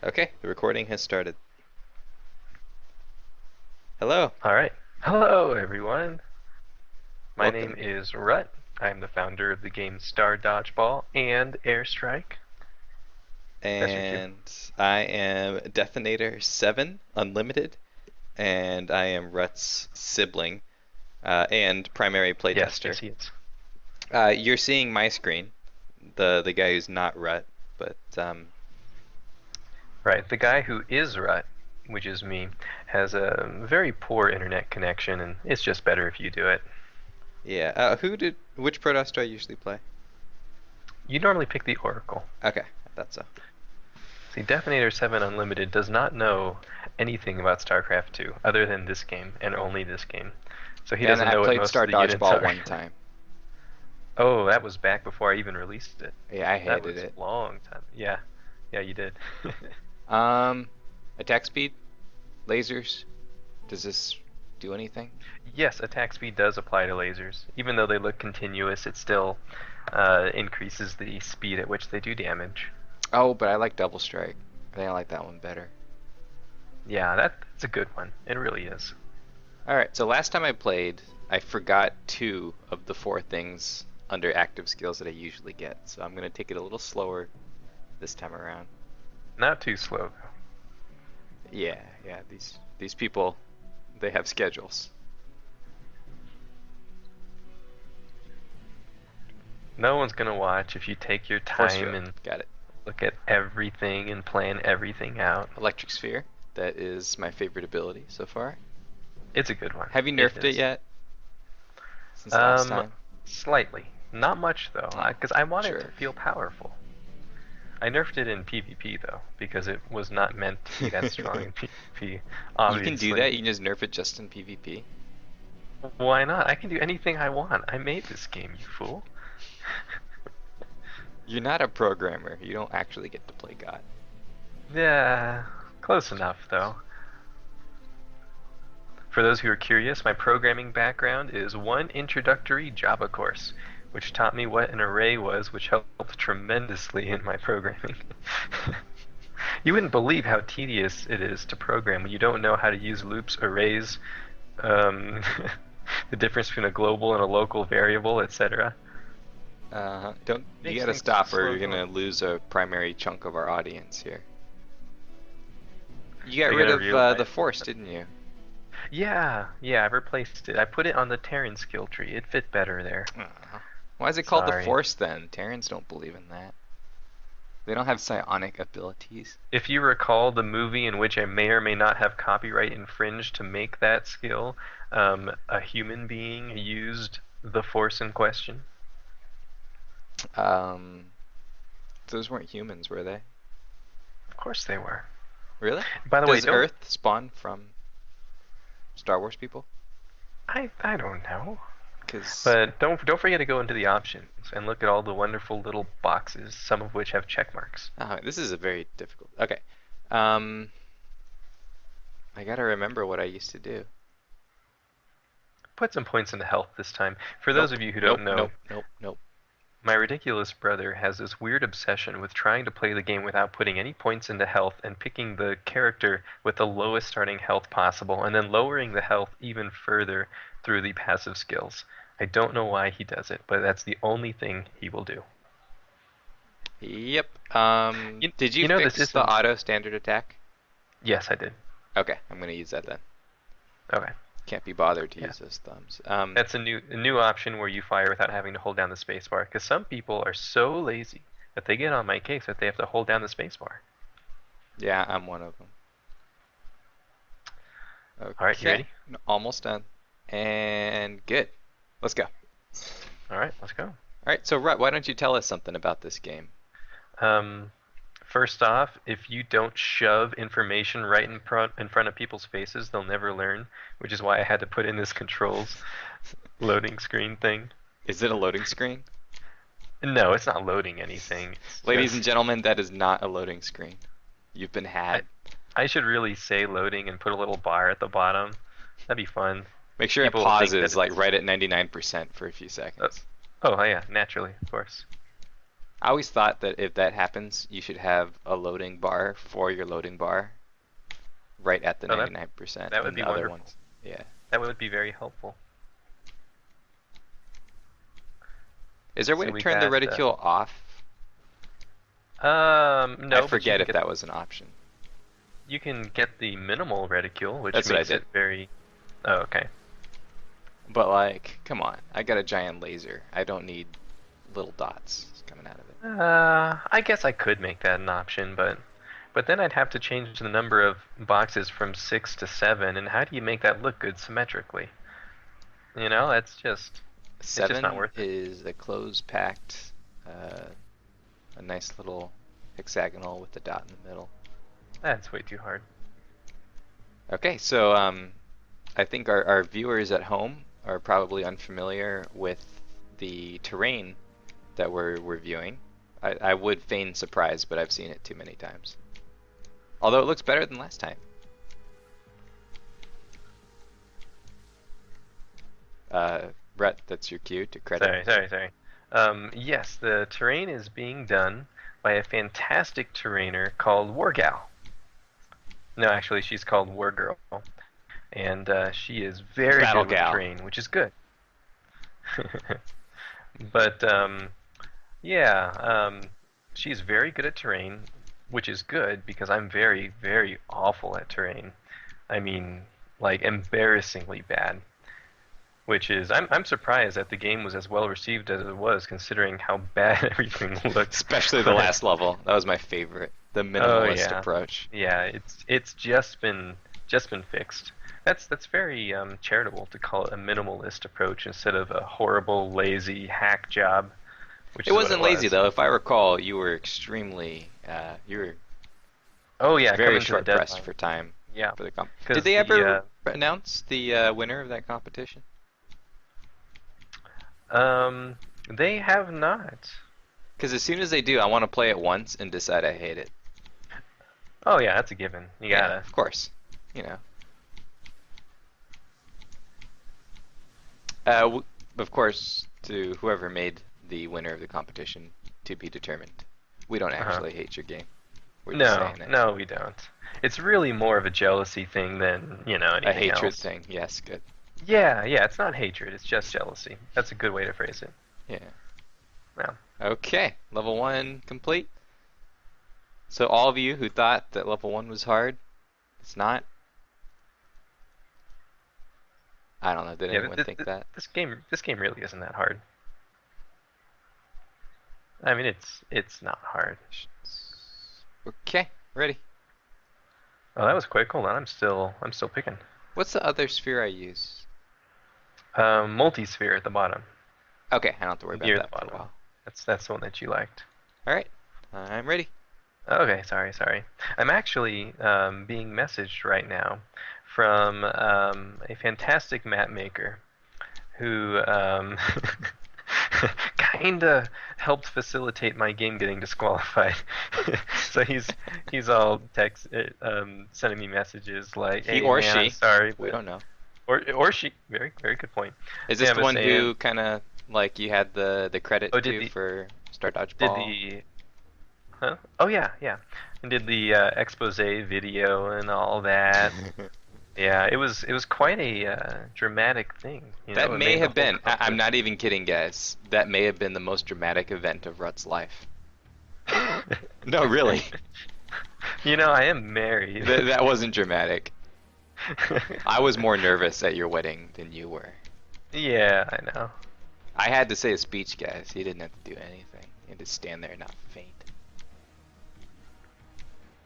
Okay, the recording has started. Hello, All right. Hello, everyone. My name welcome. is Rut. I'm the founder of the game Star Dodgeball and Airstrike. That's your cue. And I am Deathinator 7 Unlimited, and I am Rut's sibling and primary Yes, playtester. yes, he is. You're seeing my screen, the guy who's not Rut, but Right. The guy who is Rut, which is me, has a very poor internet connection, and it's just better if you do it. yeah. Which Protoss do I usually play? You normally pick the Oracle. Okay, I thought so. See, Deathinator 7 Unlimited does not know anything about StarCraft 2 other than this game and only this game. So he Yeah, and doesn't I know what played most of Star the units Dodgeball are. one time. Oh, that was back before I even released it. Yeah, I That hated was it. a long time. Yeah, yeah, you did. Um, Attack speed, lasers. Does this do anything? Yes, attack speed does apply to lasers. Even though they look continuous, it still increases the speed at which they do damage. Oh, but I like Double Strike. I think I like that one better. Yeah, that's a good one. It really is. Alright, so last time I played, I forgot two of the four things under active skills that I usually get. So I'm going to take it a little slower this time around. Not too slow, though. Yeah, these people, they have schedules. No one's gonna watch if you take your Force time field, and got it. look at everything and plan everything out. Electric Sphere, that is my favorite ability so far. It's a good one. Have you It nerfed it is. yet? Since last Um, time? Slightly. Not much though, Oh, because I want it to sure. feel powerful. I nerfed it in PvP though, because it was not meant to be that strong in PvP, You can do obviously. that? You can just nerf it just in PvP? Why not? I can do anything I want. I made this game, you fool. You're not a programmer. You don't actually get to play God. Yeah, close enough though. For those who are curious, my programming background is one introductory Java course, which taught me what an array was, which helped tremendously in my programming. You wouldn't believe how tedious it is to program when you don't know how to use loops, arrays, um, the difference between a global and a local variable, etc. Don't you Makes gotta things stop or slow you're gonna going. lose a primary chunk of our audience here. You got They're rid gonna of the realize. force, didn't you? Yeah, I've replaced it. I put it on the Terran skill tree. It fit better there. Why is it called the Sorry. force then? Terrans don't believe in that. They don't have psionic abilities. If you recall the movie in which I may or may not have copyright infringed to make that skill, a human being used the force in question. Um, those weren't humans, were they? Of course they were. Really? By the way, Does don't Earth spawn from Star Wars people? I don't know. Because But don't forget to go into the options and look at all the wonderful little boxes, some of which have check marks. this is a very difficult. Okay. Um, I gotta remember what I used to do. Put some points into health this time. For those Nope. of you who Nope. don't know, Nope. Nope. Nope. my ridiculous brother has this weird obsession with trying to play the game without putting any points into health and picking the character with the lowest starting health possible and then lowering the health even further through the passive skills. I don't know why he does it, but that's the only thing he will do. Yep. Did you You know this fix the isn't. auto standard attack? Yes, I did. Okay, I'm gonna use that then. Okay. Can't be bothered to Yeah. use those thumbs. That's a new option where you fire without having to hold down the spacebar. Because some people are so lazy that they get on my case that they have to hold down the spacebar. Yeah, I'm one of them. All right, you Okay, ready? almost done. And good. Let's go. All right, let's go. All right, so Rut, why don't you tell us something about this game? Um, First off, if you don't shove information right in front of people's faces, they'll never learn, which is why I had to put in this controls loading screen thing. Is it a loading screen? No, it's not loading anything. It's Ladies and just gentlemen, that is not a loading screen. You've been I, had. I should really say loading and put a little bar at the bottom. That'd be fun. Make sure it People will think that pauses like it's right at 99% for a few uh, seconds. oh yeah, naturally, of course. I always thought that if that happens, you should have a loading bar for your loading bar right at the Oh, 99%. that would And be the other wonderful. ones, yeah. That would be very helpful. Is there a way So to we turn the got, reticule off? No, I but forget if that was an option. you can get the minimal reticule, which That's what I makes did. it very. Oh, okay. But like, come on, I got a giant laser. I don't need little dots coming out of it. I guess I could make that an option, but then I'd have to change the number of boxes from 6 to 7, and how do you make that look good symmetrically? You know, it's just not 7 worth it. is a closed packed, a nice little hexagonal with the dot in the middle. That's way too hard. Okay, so I think our viewers at home are probably unfamiliar with the terrain that we're viewing. I would feign surprise, but I've seen it too many times. Although it looks better than last time. Brett, that's your cue to credit. Sorry. Yes, the terrain is being done by a fantastic terrainer called Wargirl. No, actually, she's called Wargirl, and she is very Battle good with gal. terrain, which is good. But yeah, she's very good at terrain, which is good because I'm very, very awful at terrain. I mean, like embarrassingly bad. Which is, I'm surprised that the game was as well received as it was, considering how bad everything looked. Especially the last level. That was my favorite. The minimalist yeah. approach. Yeah, it's just been fixed. That's very charitable to call it a minimalist approach instead of a horrible, lazy hack job. Which It is what wasn't it lazy was. though. If I recall, you were extremely, you were Oh yeah, very coming to short the pressed deadline. for time Yeah, for the comp. 'cause Did they the, ever announce the winner of that competition? they have not. Because as soon as they do, I want to play it once and decide I hate it. Oh yeah, that's a given. You Yeah, gotta. of course. You know. Of course, to whoever made the winner of the competition, to be determined. We don't actually hate your game. We're just No, saying it. no, we don't. It's really more of a jealousy thing than, you know, anything A hatred else. thing. Yes, good. Yeah, it's not hatred, it's just jealousy. That's a good way to phrase it. Yeah. Yeah. Okay, level 1 complete. So all of you who thought that level 1 was hard, it's not. I don't know, did anyone think that? This game really isn't that hard. I mean, it's not hard. Okay, ready. Oh, that was quick. Hold on, I'm still picking. What's the other sphere I use? Multi-sphere at the bottom. Okay, I don't have to worry about Near that the for a bottom. while. That's the one that you liked. Alright, I'm ready. Okay, sorry. I'm actually being messaged right now from a fantastic map maker who kinda helped facilitate my game getting disqualified. So he's all sending me messages like, He "Hey, or man, I'm she. sorry," We don't know. or she. Very good point. Is this Yeah, the but one saying- who kind of like you had the credit Oh, to for Star Did Dodgeball? the Huh? Oh yeah. And did the expose video and all that. Yeah, it was quite a dramatic thing. You That know, it may made the have whole been. I'm competition- not even kidding, guys. That may have been the most dramatic event of Rut's life. No, really. You know, I am married. That wasn't dramatic. I was more nervous at your wedding than you were. Yeah, I know. I had to say a speech, guys. He didn't have to do anything. He had to stand there and not faint.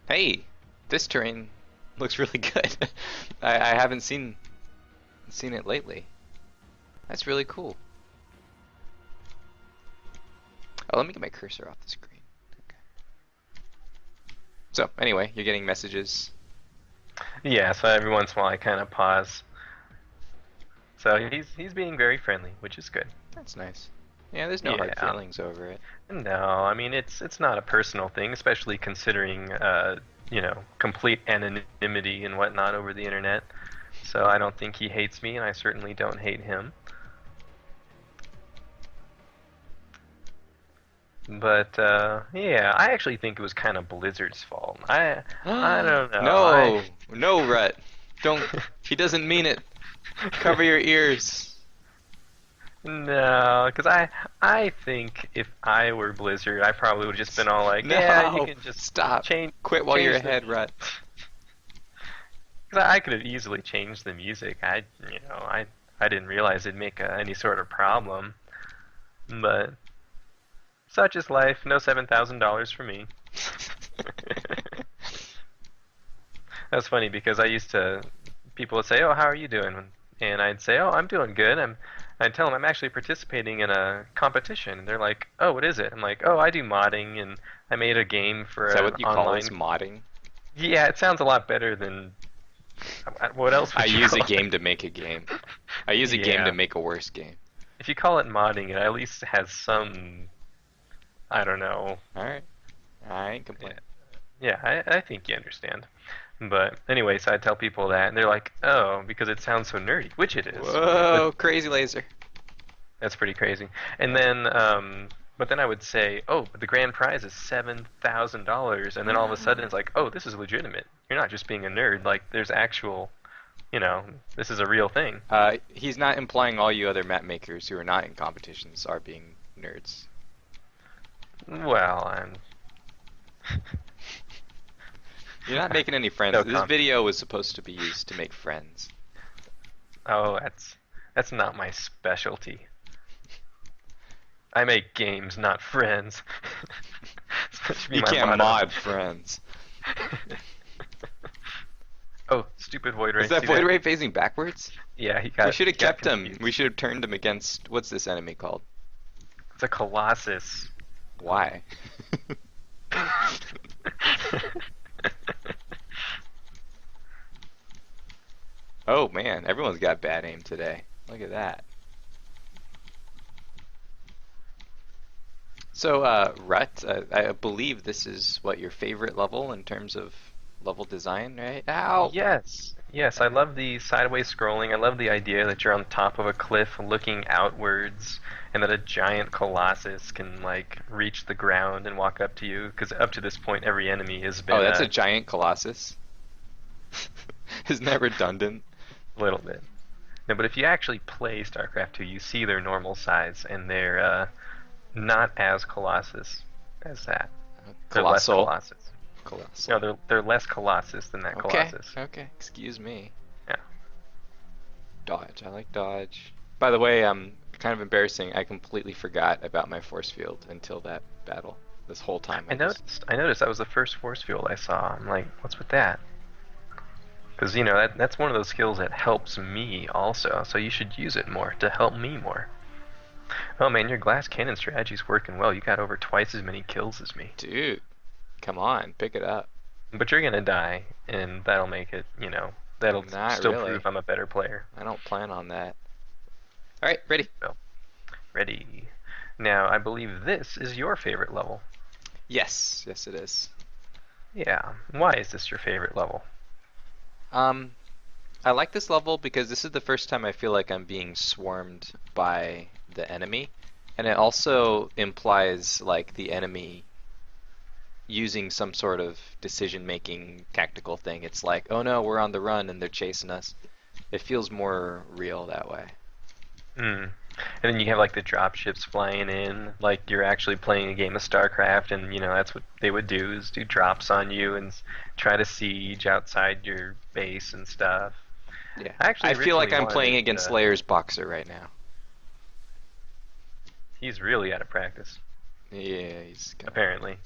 Hey, this terrain looks really good. I haven't seen it lately. That's really cool. Oh, let me get my cursor off the screen. Okay. So anyway, you're getting messages. Yeah, so every once in a while I kind of pause. So he's being very friendly, which is good. That's nice. Yeah, there's no hard Yeah. feelings over it. No, I mean it's not a personal thing, especially considering you know, complete anonymity and whatnot over the internet. So I don't think he hates me, and I certainly don't hate him. But yeah, I actually think it was kind of Blizzard's fault. I don't know. No, no, Rhett. Don't. He doesn't mean it. Cover your ears. No, because I think if I were Blizzard, I probably would have just been all like, yeah, you No, can just stop. change Quit while you're change the ahead, Rhett. Because I could have easily changed the music. I didn't realize it'd make any sort of problem. But such is life. No $7,000 for me. That's funny because people would say, "Oh, how are you doing?" And I'd say, "Oh, I'm doing good." I'd tell them I'm actually participating in a competition. And they're like, "Oh, what is it?" I'm like, "Oh, I do modding, and I made a game for Is that an what you call online." this modding? Yeah, it sounds a lot better than what else I would you use a call game it? to make a game. I use a game Yeah. to make a worse game. If you call it modding, it at least has some, I don't know. Alright. I ain't complaining. Yeah, I think you understand. But anyway, so I tell people that, and they're like, "Oh, because it sounds so nerdy," which it is. But Whoa, crazy laser. that's pretty crazy. And then, but then I would say, "Oh, but the grand prize is $7,000," and then all of a sudden it's like, "Oh, this is legitimate. You're not just being a nerd. Like, there's actual, this is a real thing." He's not implying all you other map makers who are not in competitions are being nerds. Well, I'm. You're not making any friends. No This comment. video was supposed to be used to make friends. Oh, that's not my specialty. I make games, not friends. That should be You my can't motto. mod friends. Oh, stupid void ray. Is that See void ray facing backwards? Yeah, he got. We should have got kept him. confused. We should have turned him against, what's this enemy called? It's a colossus. Why? Oh man, everyone's got bad aim today. Look at that. So, Rut, I believe this is what your favorite level in terms of level design, right? Ow! Yes, yes. I love the sideways scrolling. I love the idea that you're on top of a cliff looking outwards, and that a giant colossus can like reach the ground and walk up to you. Because up to this point, every enemy has been Oh, that's a giant colossus. Isn't that redundant? a little bit. No, but if you actually play StarCraft 2, you see their normal size, and they're not as colossus as that. They're less Colossal. colossus. Colossal. No, they're less colossus than that Okay, colossus. okay. Excuse me. Yeah. Dodge. I like dodge. By the way, kind of embarrassing. I completely forgot about my force field until that battle. This whole time. I noticed that was the first force field I saw. I'm like, what's with that? Because that's one of those skills that helps me also. So you should use it more to help me more. Oh man, your glass cannon strategy's working well. You got over twice as many kills as me. Dude, come on, pick it up. But you're gonna die, and that'll make it. That'll Not still really. prove I'm a better player. I don't plan on that. All right, ready? So, ready. Now, I believe this is your favorite level. Yes, yes it is. Yeah. Why is this your favorite level? I like this level because this is the first time I feel like I'm being swarmed by the enemy, and it also implies like the enemy using some sort of decision-making tactical thing. It's like, oh no, we're on the run and they're chasing us. It feels more real that way. Hmm. And then you have like the drop ships flying in, like you're actually playing a game of StarCraft, and that's what they would do is do drops on you and try to siege outside your base and stuff. Yeah. Actually I feel like originally I'm playing wanted, against Layer's Boxer right now. He's really out of practice, Yeah, he's kind apparently.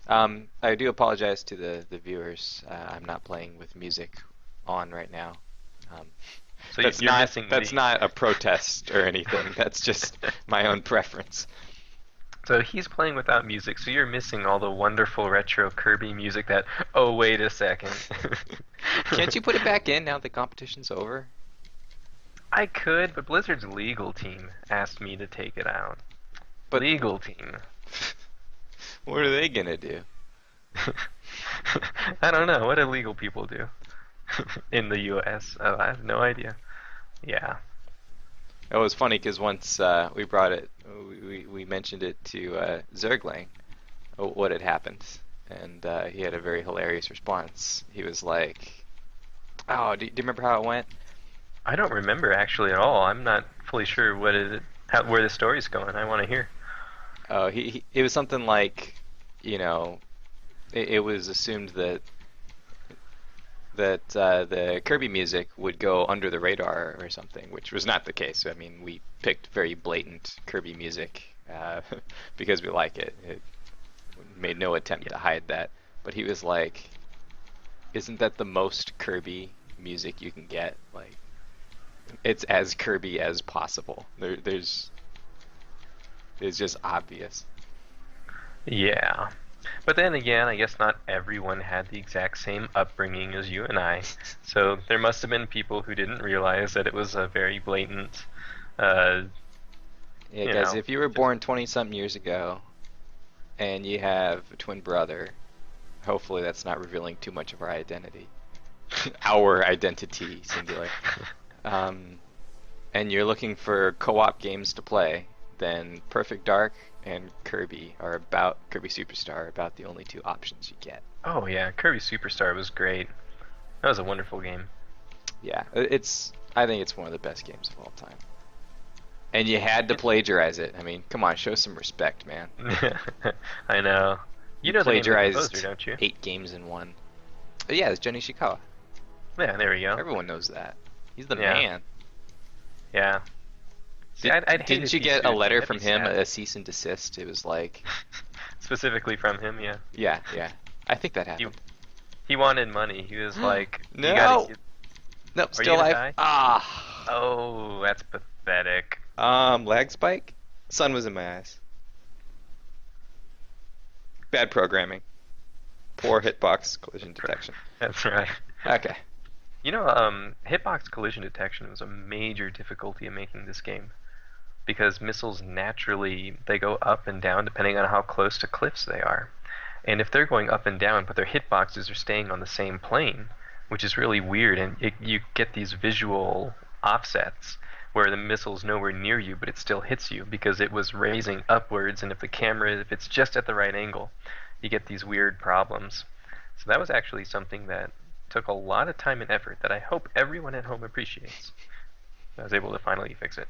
I do apologize to the viewers. I'm not playing with music on right now. Um, So that's you're not missing that's the- not a protest or anything. That's just my own preference. So he's playing without music, so you're missing all the wonderful retro Kirby music that, oh, wait a second. Can't you put it back in now the competition's over? I could, but Blizzard's legal team asked me to take it out. But Legal team. what are they gonna do? I don't know. What do legal people do? In the US? Oh, I have no idea. Yeah. It was funny because once we brought it, we mentioned it to Zergling, what had happened, and he had a very hilarious response. He was like, "Oh, do you remember how it went?" I don't remember actually at all. I'm not fully sure where the story's going. I want to hear. Oh, it was something like, you know, it was assumed that the Kirby music would go under the radar or something, which was not the case. I mean, we picked very blatant Kirby music because we like it. It made no attempt to hide that. But he was like, "Isn't that the most Kirby music you can get? Like, it's as Kirby as possible. It's just obvious." Yeah. But then again, I guess not everyone had the exact same upbringing as you and I. So there must have been people who didn't realize that it was a very blatant, uh, Yeah, you guys, know, if you were just born 20-something years ago and you have a twin brother, hopefully that's not revealing too much of our identity. Our identity, singular. Um, and you're looking for co-op games to play, then Perfect Dark and Kirby Superstar are about the only two options you get. Oh yeah, Kirby Superstar was great. That was a wonderful game. Yeah, I think it's one of the best games of all time. And you had to plagiarize it. I mean, come on, show some respect, man. I know. You You know the name of the plagiarized composer, don't you? 8 games in one. But yeah, it's Jenny Shikawa. Yeah, there we go. Everyone knows that. He's the Yeah. man. Yeah. See, I'd hate Didn't if you he get a sued me. letter That'd from be him, sad. a cease and desist? It was like, Specifically from him, yeah. yeah. I think that He happened. he wanted money. He was like, "You No! gotta get." Nope, Are you still gonna alive. die? Ah. Oh, that's pathetic. Lag spike? Sun was in my eyes. Bad programming. Poor hitbox collision detection. That's right. Okay. You know, hitbox collision detection was a major difficulty in making this game because missiles naturally they go up and down depending on how close to cliffs they are. And if they're going up and down, but their hitboxes are staying on the same plane, which is really weird, and you get these visual offsets where the missile's nowhere near you, but it still hits you because it was raising upwards, and if it's just at the right angle, you get these weird problems. So that was actually something that took a lot of time and effort that I hope everyone at home appreciates. I was able to finally fix it.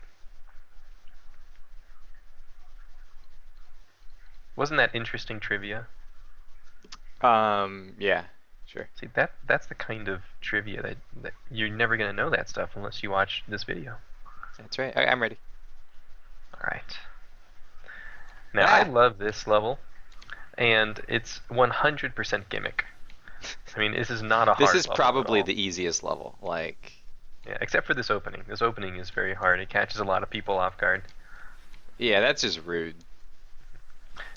Wasn't that interesting trivia? Yeah, sure. See, that's the kind of trivia that you're never going to know that stuff unless you watch this video. That's right. I'm ready. Alright. Now, I Ah! love this level, and it's 100% gimmick. I mean, this is not a hard This is level at probably all. the easiest level. Like, Yeah, except for this opening. This opening is very hard. It catches a lot of people off guard. yeah, that's just rude.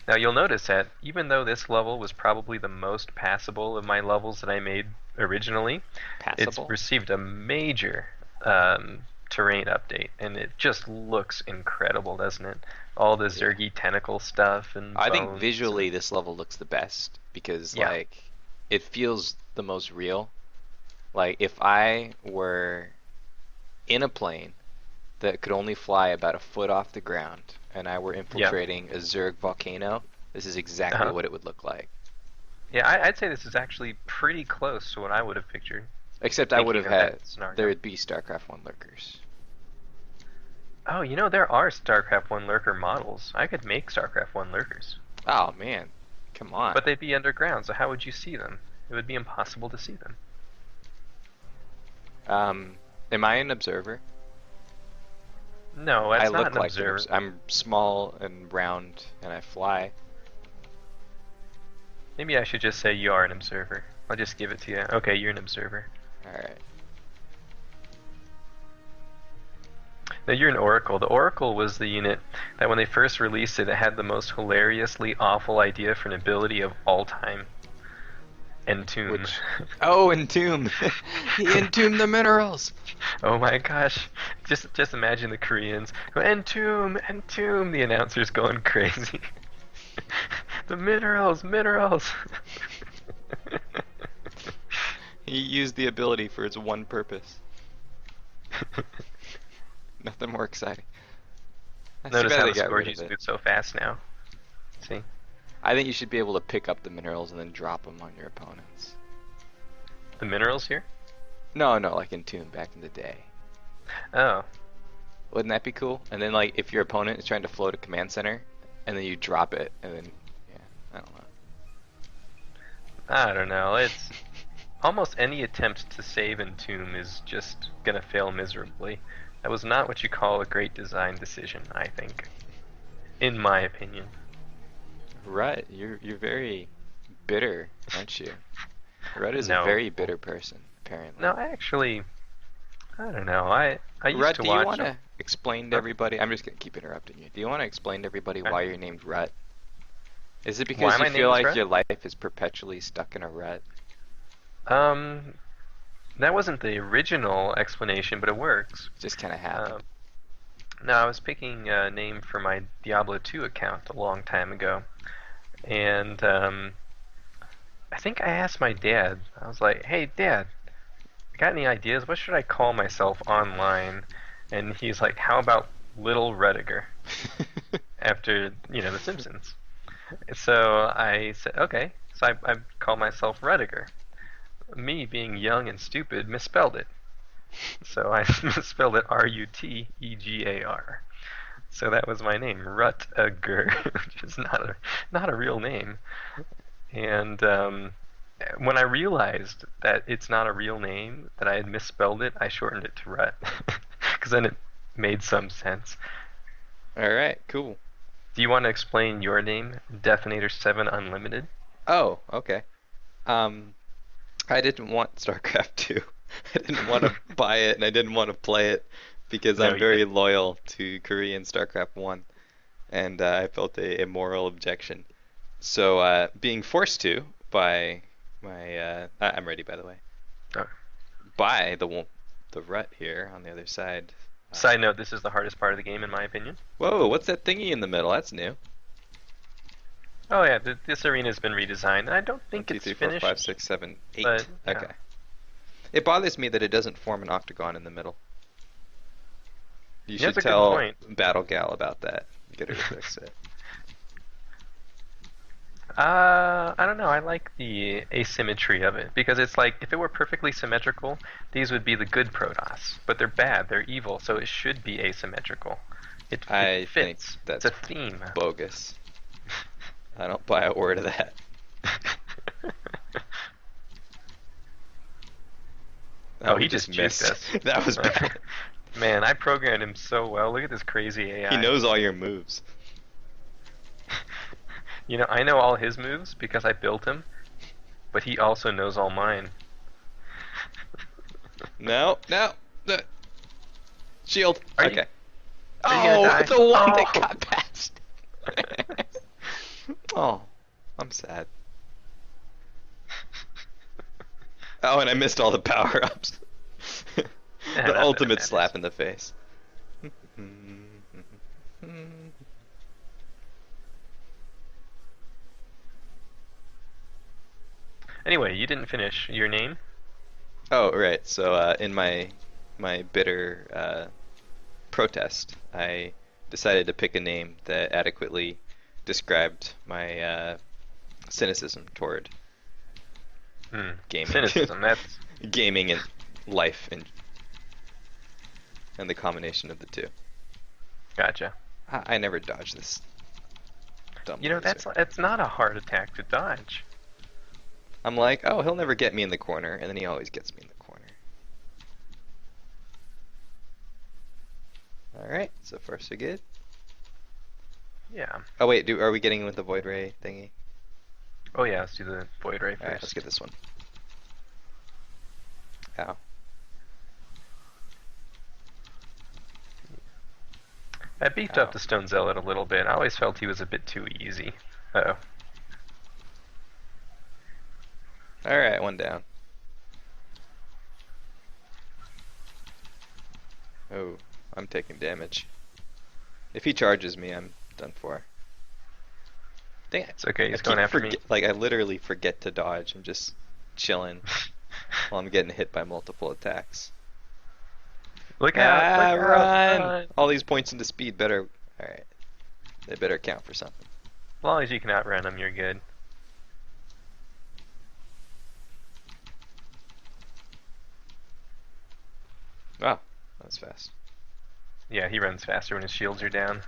Now, you'll notice that even though this level was probably the most passable of my levels that I made originally, it's Passable. received a major terrain update, and it just looks incredible, doesn't it? All the Zergy tentacle stuff and I think bones visually this level looks the best because Yeah. like it feels the most real. Like if I were in a plane that could only fly about a foot off the ground and I were infiltrating a Zerg volcano, this is exactly Uh-huh. what it would look like. Yeah, I'd say this is actually pretty close to what I would have pictured. Except I would have Thinking of that had scenario. there would be StarCraft 1 lurkers. Oh, you know, there are StarCraft 1 lurker models. I could make StarCraft 1 lurkers. Oh man. Come on. But they'd be underground, so how would you see them? It would be impossible to see them. Am I an observer? No, I that's not look an like observer. I'm small and round and I fly. Maybe I should just say you are an observer. I'll just give it to you. Okay, you're an observer. Alright. Now you're an Oracle. The Oracle was the unit that when they first released it, it had the most hilariously awful idea for an ability of all time. Entomb. Which Oh, entomb. He entombed the minerals. Oh my gosh. Just imagine the Koreans. Entomb, entomb, the announcers going crazy. The minerals, minerals. He used the ability for its one purpose. Nothing more exciting. That's too Notice bad how they the got rid Scourges of it. move so fast now. See? I think you should be able to pick up the minerals and then drop them on your opponents. The minerals here? No, no, like in Toon back in the day. Oh. Wouldn't that be cool? And then like if your opponent is trying to float a command center, and then you drop it, and then yeah, I don't know. I don't know. It's almost any attempt to save in Tomb is just gonna fail miserably. That was not what you call a great design decision, I think. In my opinion. Rut, you're very bitter, aren't you? Rut is a No. very bitter person, apparently. No, I don't know. I used Rut, to do you watch want to them. explain to everybody? I'm just gonna keep interrupting you. Do you want to explain to everybody why you're named Rut? Is it Why because you my feel name is like Rut? your life is perpetually stuck in a rut? Um, that wasn't the original explanation, but it works. It just kind of Um, happened. no, I was picking a name for my Diablo 2 account a long time ago, and I think I asked my dad. I was like, "Hey, Dad, got any ideas? What should I call myself online?" And he's like, "How about Little Rediger?" After The Simpsons. So I said, "Okay." So I call myself Rediger. Me, being young and stupid, misspelled it. So I misspelled it Rutegar. So that was my name, Rutger, which is not a real name. And when I realized that it's not a real name, that I had misspelled it, I shortened it to Rut, because then it made some sense. All right, cool. Do you want to explain your name, Definator 7 Unlimited? Oh, okay. Um, I didn't want StarCraft 2. I didn't want to buy it, and I didn't want to play it because No, I'm you very didn't. loyal to Korean StarCraft 1, and I felt a moral objection. So, being forced to by I'm ready, by the way, Oh. by the rut here on the other side. Side note, this is the hardest part of the game, in my opinion. Whoa, what's that thingy in the middle? That's new. Oh yeah, this arena's been redesigned. I don't One, think two, it's three, four, finished, five, six, seven, eight. but yeah. Okay. It bothers me that it doesn't form an octagon in the middle. You Yeah, should that's a good tell point. Battle Gal about that. Get her to fix it. I don't know. I like the asymmetry of it because it's like if it were perfectly symmetrical, these would be the good Protoss, but they're bad, they're evil, so it should be asymmetrical. I It think fits. that's It's a theme. bogus. I don't buy a word of that. Oh, we he just missed. juked us. That was bad. Man, I programmed him so well. Look at this crazy AI. He knows all your moves. I know all his moves because I built him, but he also knows all mine. No. Shield. Are you- Okay. are you gonna die? The one that Oh. got past. Oh, I'm sad. Oh, and I missed all the power-ups. Yeah, The that ultimate matters. slap in the face. Anyway, you didn't finish your name. Oh, right. So, in my bitter protest, I decided to pick a name that adequately described my cynicism toward gaming. Cynicism. That's Gaming and life, and the combination of the two. gotcha. I never dodge this dumb laser. That's not a hard attack to dodge. I'm like, oh, he'll never get me in the corner, and then he always gets me in the corner. Alright, so far so good. Yeah. Oh wait, are we getting with the Void Ray thingy? Oh yeah, let's do the Void Ray first. Alright, let's get this one. Ow. I beefed up the Stone Zealot a little bit. I always felt he was a bit too easy. Uh-oh. Alright, one down. Oh, I'm taking damage. If he charges me, I'm done for. Dang it. It's okay, he's I going keep after me. Like, I literally forget to dodge and just chilling while I'm getting hit by multiple attacks. Look out! Ah, Look out! run! Run! All these points into speed better. Alright. They better count for something. As long as you can outrun them, you're good. Wow, that's fast. Yeah, he runs faster when his shields are down.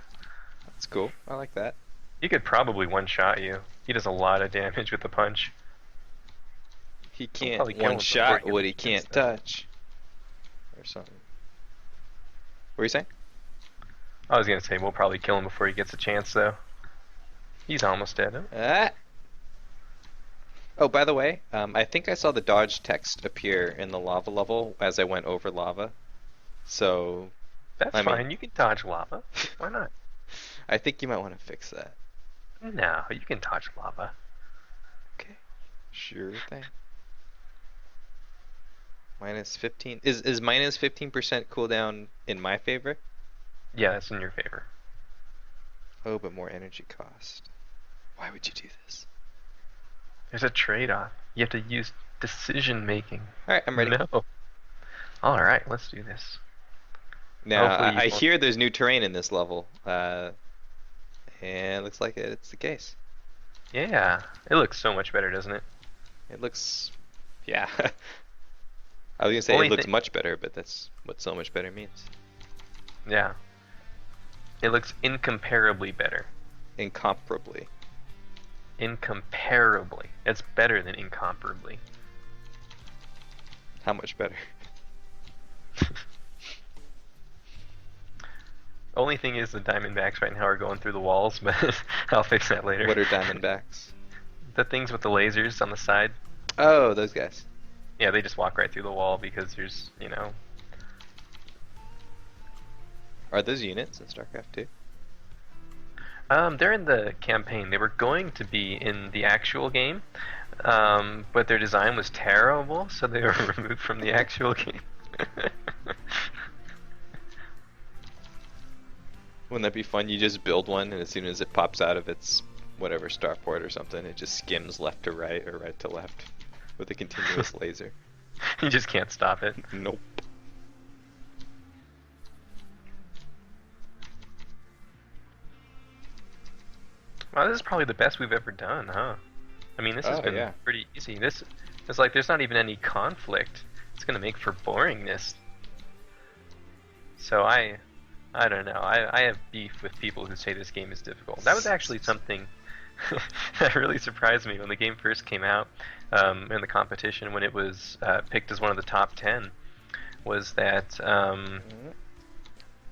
That's cool. I like that. He could probably one-shot you. He does a lot of damage with the punch. He probably can't kill him one shot before he what he gets can't stuff. touch. Or something. What were you saying? I was gonna say we'll probably kill him before he gets a chance, though. He's almost dead. Huh? Ah! Oh, by the way, I think I saw the dodge text appear in the lava level as I went over lava. So, That's I mean- fine. You can dodge lava. Why not? I think you might want to fix that. No, you can dodge lava. Okay. Sure thing. Minus 15. Is minus 15% cooldown in my favor? Yeah, that's in your favor. Oh, but more energy cost. Why would you do this? There's a trade-off. You have to use decision making. Alright, I'm ready. No. All right, let's do this. Now, Hopefully you I won't- hear there's new terrain in this level. And it looks like it's the case. Yeah, it looks so much better, doesn't it? It looks... Yeah. I was gonna say Only it looks thing- much better, but that's what so much better means. Yeah. It looks incomparably better. Incomparably. Incomparably. It's better than incomparably. How much better? Only thing is the Diamondbacks right now are going through the walls, but I'll fix that later. What are Diamondbacks? The things with the lasers on the side? Oh, those guys. Yeah, they just walk right through the wall because there's, you know... Are those units in StarCraft 2? They're in the campaign. They were going to be in the actual game, but their design was terrible, so they were removed from the actual game. Wouldn't that be fun? You just build one, and as soon as it pops out of its whatever starport or something, it just skims left to right or right to left with a continuous laser. You just can't stop it. Nope. Wow, this is probably the best we've ever done, huh? I mean, this has Oh, been yeah. pretty easy. This it's like there's not even any conflict. It's gonna make for boringness. So I don't know. I have beef with people who say this game is difficult. That was actually something that really surprised me when the game first came out in the competition when it was picked as one of the top 10. Was that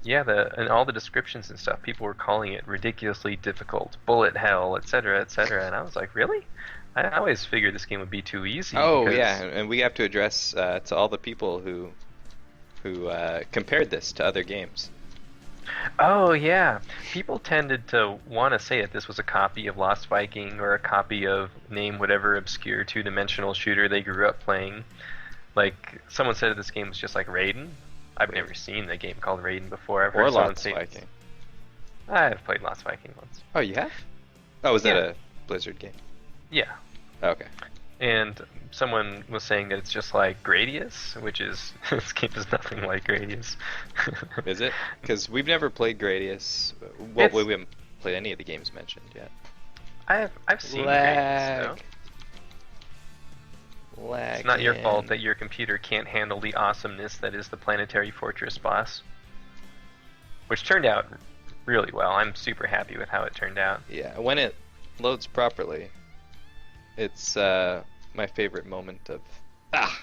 yeah, and all the descriptions and stuff, people were calling it ridiculously difficult, bullet hell, etc., etc. And I was like, really? I always figured this game would be too easy. Oh because... yeah, and we have to address to all the people who compared this to other games. Oh yeah, people tended to want to say that this was a copy of Lost Viking or a copy of name whatever obscure two-dimensional shooter they grew up playing. Like someone said this game was just like Raiden. I've never seen a game called Raiden before. I've heard Or someone Lost say Viking. I've played Lost Viking once. Oh, you have? Oh, was that Yeah. a Blizzard game? Yeah, Okay. and someone was saying that it's just like Gradius, which is this game is nothing like Gradius. Is it? Because we've never played Gradius. Well, It's- we haven't played any of the games mentioned yet. I've seen Gradius though. Lag. It's not your fault that your computer can't handle the awesomeness that is the Planetary Fortress boss. Which turned out really well. I'm super happy with how it turned out. Yeah, when it loads properly, it's my favorite moment of... Ah!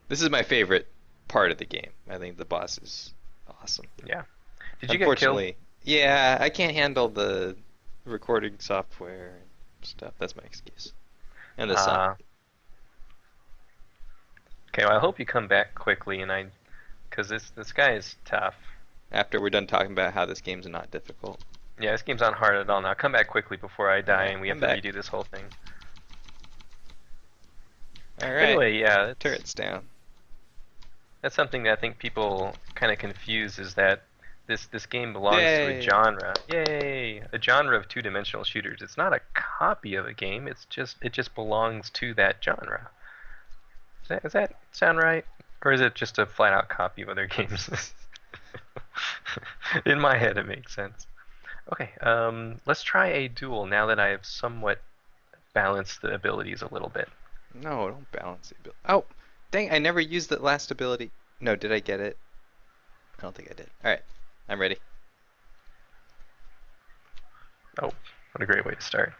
This is my favorite part of the game. I think the boss is awesome. Yeah. Did you get killed? Unfortunately, yeah, I can't handle the recording software and stuff. That's my excuse. And the sun. Okay, well I hope you come back quickly, and because this guy is tough. After we're done talking about how this game's not difficult. Yeah, this game's not hard at all now. Come back quickly before I die, and we have Come to back. redo this whole thing. Alright, Anyway, yeah, turret's down. that's something that I think people kind of confuse is that this game belongs to Yay. a genre. Yay! A genre of two-dimensional shooters. It's not a copy of a game. It just belongs to that genre. Does that sound right? Or is it just a flat out copy of other games? In my head, it makes sense. Okay, let's try a duel now that I have somewhat balanced the abilities a little bit. No, don't balance the ability. Oh, dang, I never used that last ability. No, did I get it? I don't think I did. Alright, I'm ready. Oh, what a great way to start.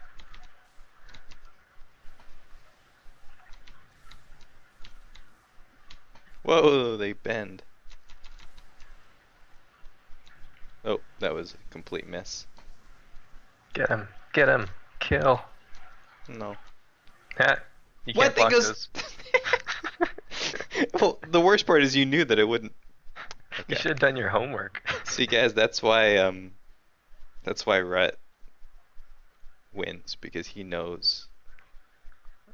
Whoa, they bend. Oh, that was a complete miss. Get him, kill. No. Ha, you What? can't They block goes. those. Well, the worst part is you knew that it wouldn't. You Okay. should have done your homework. See, guys, that's why Rhett wins because he knows.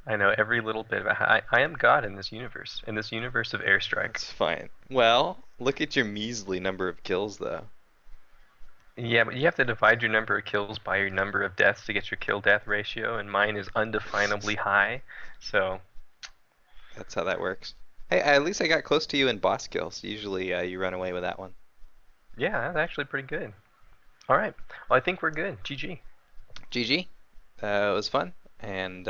I know every little bit about I am God in this universe of Airstrike. That's fine. Well, look at your measly number of kills, though. Yeah, but you have to divide your number of kills by your number of deaths to get your kill death ratio, and mine is undefinably high. So That's how that works. Hey, at least I got close to you in boss kills. Usually, you run away with that one. yeah, that's actually pretty good. All right, well I think we're good. GG. GG. It was fun, and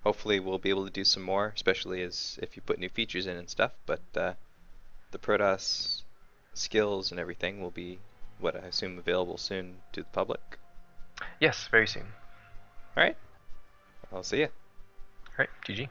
hopefully we'll be able to do some more, especially as if you put new features in and stuff. But the Protoss skills and everything will be what I assume available soon to the public. Yes, very soon. All right, I'll see ya. All right, GG.